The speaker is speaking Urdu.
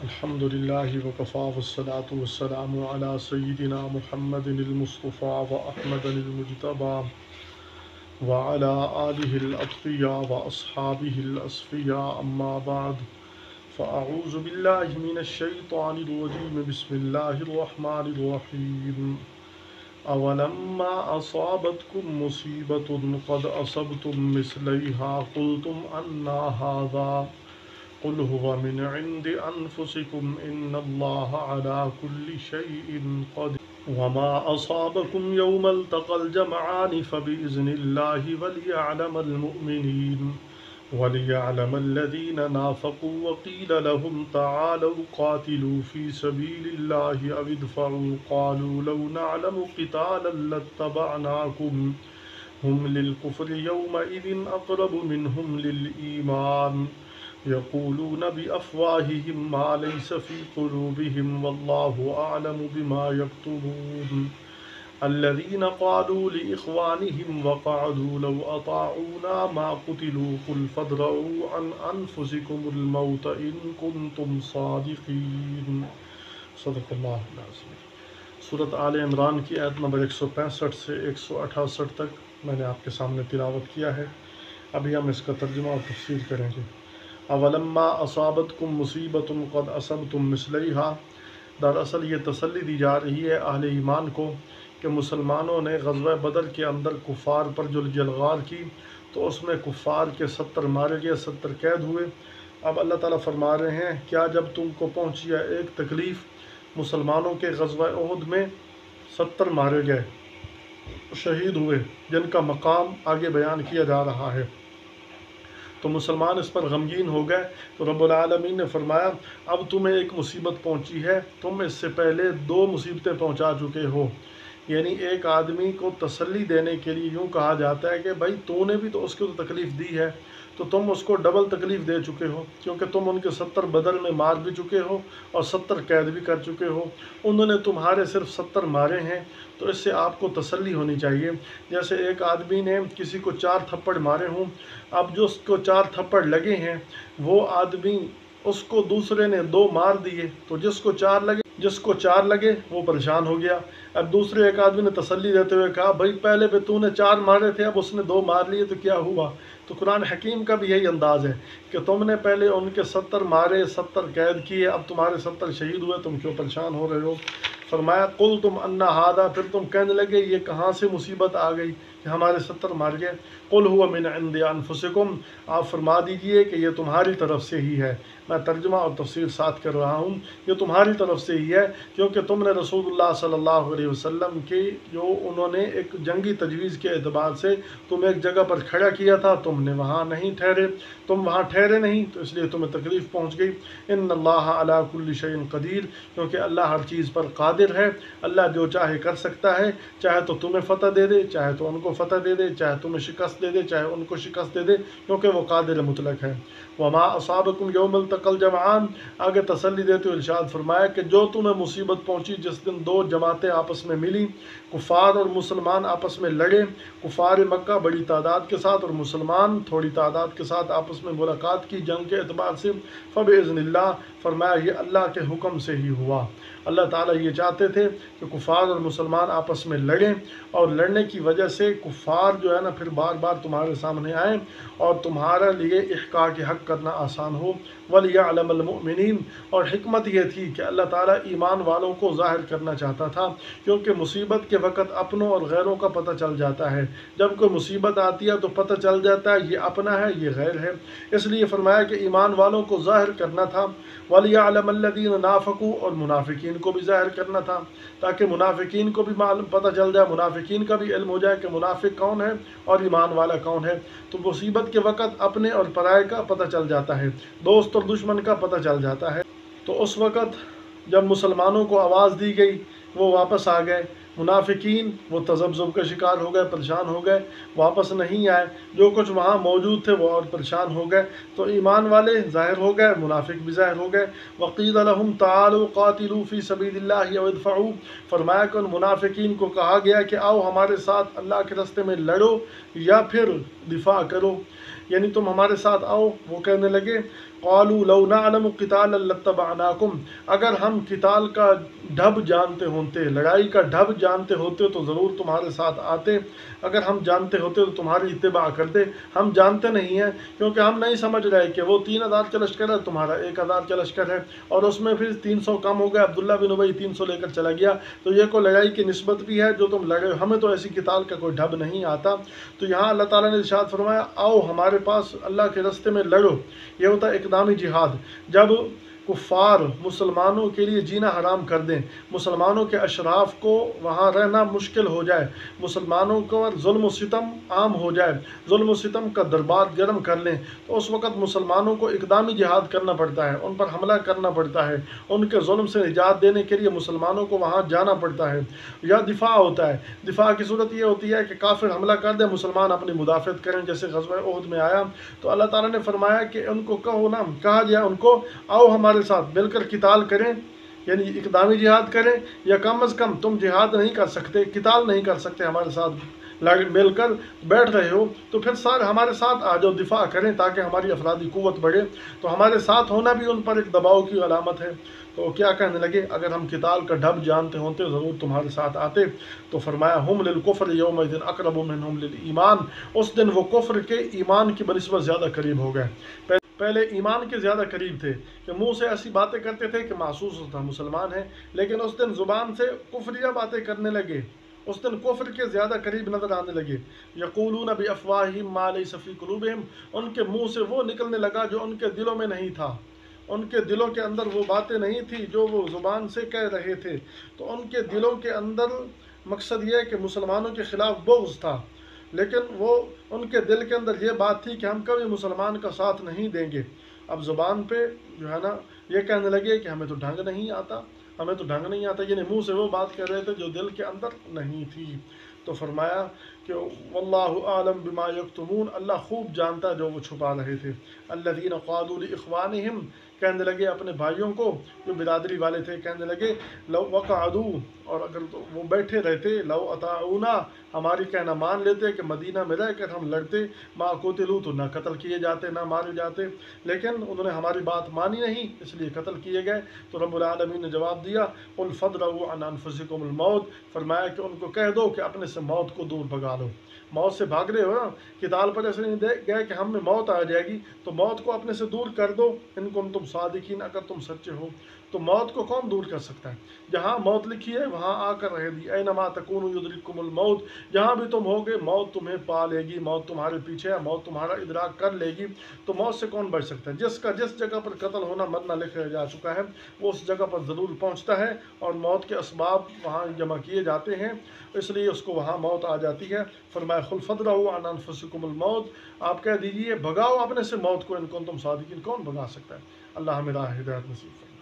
الحمد لله وكفى والصلاة والسلام على سيدنا محمد المصطفى وأحمد المجتبى وعلى آله الأتقياء وأصحابه الأصفياء أما بعد فأعوذ بالله من الشيطان الرجيم بسم الله الرحمن الرحيم أولما أصابتكم مصيبة قد أصبتم مثليها قلتم أنى هذا قل هو من عند أنفسكم إن الله على كل شيء قدير وما أصابكم يوم التقى الجمعان فبإذن الله وليعلم المؤمنين وليعلم الذين نافقوا وقيل لهم تعالوا قاتلوا في سبيل الله أو ادفعوا قالوا لو نعلم قتالا لاتبعناكم هم للكفر يومئذ أقرب منهم للإيمان يقولون بأفواههم ما ليس في قلوبهم والله أعلم بما يكتمون الذين قالوا لإخوانهم وقعدوا لو أطاعونا ما قتلوا قل فادرءوا عن أنفسكم الموت إن كنتم صادقين صدق اللہ العظیم۔ سورۃ آل عمران کی آیت نمبر 165 سے 168 تک میں نے آپ کے سامنے تلاوت کیا ہے۔ ابھی ہم اس کا ترجمہ اور تفسیر کریں گے۔ اولما اصابتکم مصیبت قد اصبتم مثلیہا، دراصل یہ تسلی دی جا رہی ہے اہل ایمان کو کہ مسلمانوں نے غزوہ بدر کے اندر کفار پر جو جلغار کی تو اس میں کفار کے 70 مارے گئے، 70 قید ہوئے۔ اب اللہ تعالیٰ فرما رہے ہیں کیا جب تم کو پہنچی ہے ایک تکلیف، مسلمانوں کے غزوہ احد میں 70 مارے گئے، شہید ہوئے، جن کا مقام آگے بیان کیا جا رہا ہے، تو مسلمان اس پر غمگین ہو گئے۔ تو رب العالمین نے فرمایا اب تمہیں ایک مصیبت پہنچی ہے، تم اس سے پہلے 2 مصیبتیں پہنچا چکے ہو۔ یعنی ایک آدمی کو تسلی دینے کے لیے یوں کہا جاتا ہے کہ بھائی تو نے بھی تو اس کو تو تکلیف دی ہے، تو تم اس کو ڈبل تکلیف دے چکے ہو، کیونکہ تم ان کے 70 بدر میں مار بھی چکے ہو اور 70 قید بھی کر چکے ہو۔ انہوں نے تمہارے صرف 70 مارے ہیں، تو اس سے آپ کو تسلی ہونی چاہیے۔ جیسے ایک آدمی نے کسی کو 4 تھپڑ مارے ہوں، اب جو اس کو 4 تھپڑ لگے ہیں وہ آدمی، اس کو دوسرے نے 2 مار دیے، تو جس کو 4 لگے وہ پریشان ہو گیا۔ اب دوسرے ایک آدمی نے تسلی دیتے ہوئے کہا بھائی پہلے بھی تو نے 4 مارے تھے، اب اس نے 2 مار لیے تو کیا ہوا؟ تو قرآن حکیم کا بھی یہی انداز ہے کہ تم نے پہلے ان کے 70 مارے، 70 قید کیے، اب تمہارے 70 شہید ہوئے، تم کیوں پریشان ہو رہے ہو؟ فرمایا قل تم انا ہادا، پھر تم کہنے لگے یہ کہاں سے مصیبت آ گئی کہ ہمارے 70 مار گئے۔ قل هو من عند انفسکم، آپ فرما دیجئے کہ یہ تمہاری طرف سے ہی ہے۔ میں ترجمہ اور تفسیر ساتھ کر رہا ہوں، یہ تمہاری طرف سے ہی ہے، کیونکہ تم نے رسول اللہ صلی اللہ علیہ وسلم کی جو انہوں نے ایک جنگی تجویز کے اعتبار سے تم ایک جگہ پر کھڑا کیا تھا، تم نے وہاں نہیں ٹھہرے، تم وہاں ٹھہرے نہیں، تو اس لیے تمہیں تکلیف پہنچ گئی۔ ان اللہ علی کل شیء قدیر، کیونکہ اللہ ہر چیز پر قادر ہے، اللہ جو چاہے کر سکتا ہے، چاہے تو تمہیں فتح دے دے، چاہے تو ان کو فتح دے دے، چاہے تمہیں شکست دے دے، چاہے ان کو شکست دے دے، کیونکہ وہ قادر مطلق ہے۔ وما اصابکم یوم التقى الجمعان، آگے تسلی دیتے ہوئے ارشاد فرمایا کہ جو تمہیں مصیبت پہنچی جس دن 2 جماعتیں آپس میں ملی، کفار اور مسلمان آپس میں لڑے، کفار مکہ بڑی تعداد کے ساتھ اور مسلمان تھوڑی تعداد کے ساتھ آپس میں ملاقات کی جنگ کے اعتبار سے، فبإذن اللہ، فرمایا یہ اللہ کے حکم سے ہی ہوا۔ اللہ تعالیٰ یہ چاہتے تھے کہ کفار اور مسلمان آپس میں لڑیں، اور لڑنے کی وجہ سے کفار جو ہے نا پھر بار بار تمہارے سامنے آئیں اور تمہارے لیے احقاق حق کرنا آسان ہو۔ وَلِيَعْلَمَ الْمُؤْمِنِينَ، اور حکمت یہ تھی کہ اللہ تعالیٰ ایمان والوں کو ظاہر کرنا چاہتا تھا، کیونکہ مصیبت کے وقت اپنوں اور غیروں کا پتہ چل جاتا ہے۔ جب کوئی مصیبت آتی ہے تو پتہ چل جاتا ہے یہ اپنا ہے یہ غیر ہے، اس لیے فرمایا کہ ایمان والوں کو ظاہر کرنا تھا۔ وَلِيَعْلَمَ الَّذِينَ نَافَقُوا، اور منافقین کو بھی ظاہر کرنا تھا، تاکہ منافقین کو بھی پتہ چل جائے، منافقین کا بھی علم ہو جائے کہ منافق کون ہے اور ایمان والا کون ہے۔ تو مصیبت کے وقت اپنے اور پرائے کا پتہ چل جاتا ہے، دوست اور دشمن کا پتہ چل جاتا ہے۔ تو اس وقت جب مسلمانوں کو آواز دی گئی وہ واپس آ گئے، منافقین وہ تذبذب کا شکار ہو گئے، پریشان ہو گئے، واپس نہیں آئے، جو کچھ وہاں موجود تھے وہ اور پریشان ہو گئے۔ تو ایمان والے ظاہر ہو گئے، منافق بھی ظاہر ہو گئے۔ وَقِيلَ لَهُمْ تَعَالُوا قَاتِلُوا فِي سَبِيلِ اللَّهِ أَوِ ادْفَعُوا، فرمایا کہ ان منافقین کو کہا گیا کہ آؤ ہمارے ساتھ اللہ کے راستے میں لڑو یا پھر دفاع کرو، یعنی تم ہمارے ساتھ آؤ۔ وہ کہنے لگے قالوا لو نعلم قتالا لاتبعناکم، اگر ہم قتال کا ڈھب جانتے ہوتے، لڑائی کا ڈھب جانتے ہوتے تو ضرور تمہارے ساتھ آتے، اگر ہم جانتے ہوتے تو تمہاری اتباع کرتے، ہم جانتے نہیں ہیں کیونکہ ہم نہیں سمجھ رہے کہ وہ 3000 کا لشکر ہے، تمہارا 1000 کا لشکر ہے، اور اس میں پھر 300 کم ہو گیا، عبداللہ بن ابی 300 لے کر چلا گیا، تو یہ کوئی لڑائی کی نسبت بھی ہے جو تم لڑے، ہمیں تو ایسی قتال کا کوئی ڈھب نہیں آتا۔ تو یہاں اللہ تعالیٰ نے ارشاد فرمایا آؤ ہمارے پاس اللہ کے راستے میں لڑو، یہ ہوتا ہے اقدامی جہاد، جب کفار مسلمانوں کے لیے جینا حرام کر دیں، مسلمانوں کے اشراف کو وہاں رہنا مشکل ہو جائے، مسلمانوں کو ظلم و ستم عام ہو جائے، ظلم و ستم کا دربار گرم کر لیں، تو اس وقت مسلمانوں کو اقدامی جہاد کرنا پڑتا ہے، ان پر حملہ کرنا پڑتا ہے، ان کے ظلم سے نجات دینے کے لیے مسلمانوں کو وہاں جانا پڑتا ہے، یا دفاع ہوتا ہے۔ دفاع کی صورت یہ ہوتی ہے کہ کافر حملہ کر دے، مسلمان اپنی مدافعت کریں، جیسے غزوہ احد میں آیا، تو اللہ تعالیٰ نے فرمایا کہ ان کو کہا گیا ان کو آؤ ہمارے ساتھ مل کر قتال کریں، یعنی اقدامی جہاد کریں، یا کم از کم تم جہاد نہیں کر سکتے، قتال نہیں کر سکتے، ہمارے ساتھ مل کر بیٹھ رہے ہو تو پھر سارے ہمارے ساتھ آ جاؤ، دفاع کریں تاکہ ہماری افرادی قوت بڑھے۔ تو ہمارے ساتھ ہونا بھی ان پر ایک دباؤ کی علامت ہے۔ تو کیا کہنے لگے اگر ہم قتال کا ڈھب جانتے ہوتے ضرور تمہارے ساتھ آتے۔ تو فرمایا ہم للکفر یومئذ اقرب منہم للایمان، اس دن وہ کفر کے ایمان کی بنسبت زیادہ قریب ہو گئے۔ پہلے ایمان کے زیادہ قریب تھے کہ منہ سے ایسی باتیں کرتے تھے کہ محسوس ہوتا مسلمان ہیں، لیکن اس دن زبان سے کفریہ باتیں کرنے لگے، اس دن کفر کے زیادہ قریب نظر آنے لگے۔ یقولون بافواہہم ما لیس فی قلوبہم، ان کے منہ سے وہ نکلنے لگا جو ان کے دلوں میں نہیں تھا، ان کے دلوں کے اندر وہ باتیں نہیں تھی جو وہ زبان سے کہہ رہے تھے، تو ان کے دلوں کے اندر مقصد یہ ہے کہ مسلمانوں کے خلاف بغض تھا، لیکن وہ ان کے دل کے اندر یہ بات تھی کہ ہم کبھی مسلمان کا ساتھ نہیں دیں گے۔ اب زبان پہ جو ہے نا یہ کہنے لگے کہ ہمیں تو ڈھنگ نہیں آتا، ہمیں تو ڈھنگ نہیں آتا، یعنی منہ سے وہ بات کر رہے تھے جو دل کے اندر نہیں تھی۔ تو فرمایا کہ واللہ اعلم بما یکتمون، اللہ خوب جانتا ہے جو وہ چھپا رہے تھے۔ الذین قالوا لاخوانہم، کہنے لگے اپنے بھائیوں کو جو برادری والے تھے، کہنے لگے لو وقعدوا، اور اگر تو وہ بیٹھے رہتے، لو اطاعونا، ہماری کہنا مان لیتے کہ مدینہ میں رہ کر ہم لڑتے، ما قتلوا، تو نہ قتل کیے جاتے نہ مارے جاتے، لیکن انہوں نے ہماری بات مانی نہیں اس لیے قتل کیے گئے۔ تو رب العالمین نے جواب دیا قل فادرؤوا عن انفسکم الموت، فرمایا کہ ان کو کہہ دو کہ اپنے سے موت کو دور بھگا لو، موت سے بھاگ رہے ہو نا، قتال پر ایسے نہیں گئے کہ ہم میں موت آ جائے گی، تو موت کو اپنے سے دور کر دو، ان کو تم صادقین، اگر تم سچے ہو۔ تو موت کو کون دور کر سکتا ہے؟ جہاں موت لکھی ہے وہاں آ کر رہ دی، اینما تکونوا یدرککم الموت، جہاں بھی تم ہوگے موت تمہیں پا لے گی، موت تمہارے پیچھے ہے، موت تمہارا ادراک کر لے گی۔ تو موت سے کون بچ سکتا ہے؟ جس کا جس جگہ پر قتل ہونا مرنا لکھا جا چکا ہے وہ اس جگہ پر ضرور پہنچتا ہے، اور موت کے اسباب وہاں جمع کیے جاتے ہیں، اس لیے اس کو وہاں موت آ جاتی ہے۔ فرمایا قل فادرؤوا عن انفسکم الموت، آپ کہہ دیجئے بھگاؤ اپنے سے موت کو، ان کنتم صادقین، کون بھگا سکتا ہے؟ اللہ ہمیں راہ ہدایت نصیب فرمائے۔